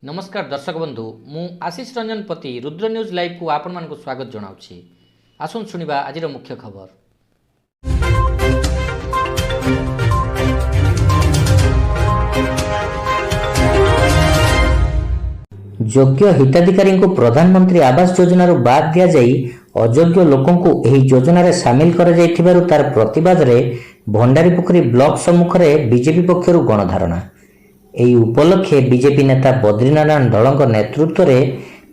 नमस्कार दर्शक बंधु मु आशीष रंजन पति रुद्र न्यूज लाइव को आपण मानक स्वागत जनाऊँगी। आसुन शुणिबा आजिर मुख्य खबर। योग्य हिताधिकारी को प्रधानमंत्री आवास योजना बाद दि जाई अयोग्य लोकों एही योजन सामिल कर तार प्रतिवाद रे भंडारीपोखरी ब्लॉक सम्मुख में बीजेपी पक्षर गणधारणा। ଏହି ଉପଲକ୍ଷେ ବିଜେପି ନେତା ବଦ୍ରିନାରାୟଣ ଦଳଙ୍କ ନେତୃତ୍ୱରେ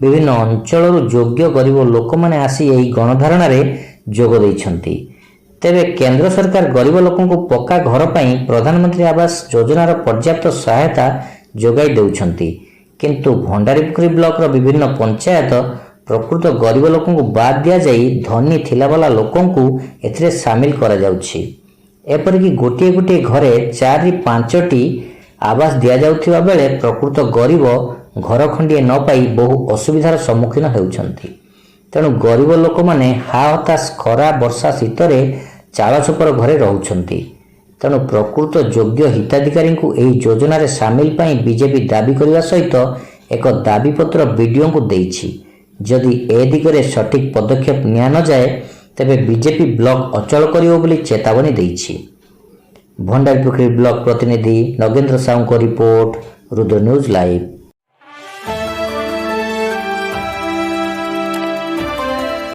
ବିଭିନ୍ନ ଅଞ୍ଚଳରୁ ଯୋଗ୍ୟ ଗରିବ ଲୋକମାନେ ଆସି ଏହି ଗଣଧାରଣାରେ ଯୋଗ ଦେଇଛନ୍ତି। ତେବେ କେନ୍ଦ୍ର ସରକାର ଗରିବ ଲୋକଙ୍କୁ ପକ୍କା ଘର ପାଇଁ ପ୍ରଧାନମନ୍ତ୍ରୀ ଆବାସ ଯୋଜନାର ପର୍ଯ୍ୟାପ୍ତ ସହାୟତା ଯୋଗାଇ ଦେଉଛନ୍ତି, କିନ୍ତୁ ଭଣ୍ଡାରୀପୋଖରୀ ବ୍ଲକର ବିଭିନ୍ନ ପଞ୍ଚାୟତ ପ୍ରକୃତ ଗରିବ ଲୋକଙ୍କୁ ବାଦ ଦିଆଯାଇ ଧନୀ ଥିଲାବାଲା ଲୋକଙ୍କୁ ଏଥିରେ ସାମିଲ କରାଯାଉଛି। ଏପରିକି ଗୋଟିଏ ଗୋଟିଏ ଘରେ 4ରୁ 5ଟି आवास दि जाउथिबा बेले प्रकृत गरीब घर खंडिए न पाई बहु असुविधार सम्मुखीन होउछंती। तेणु गरीब लोक माने हा हताश खरा वर्षा शीतर चाल छपर घरे रहउछंती। तेणु प्रकृत योग्य हिताधिकारी को एही योजना रे सामिल पाई बीजेपी दाबी करने सहित एक दाबीपत्र बीडीओ को देइछि। जदि ए दिगरे सठिक पदक्षेप निया न जाए तेबे बीजेपी ब्लॉक अचल करिवो बोली चेतावनी देइछि। भंडारीपोखरी ब्लॉक प्रतिनिधि नगेंद्र साहू को रिपोर्ट, रुद्र न्यूज लाइव।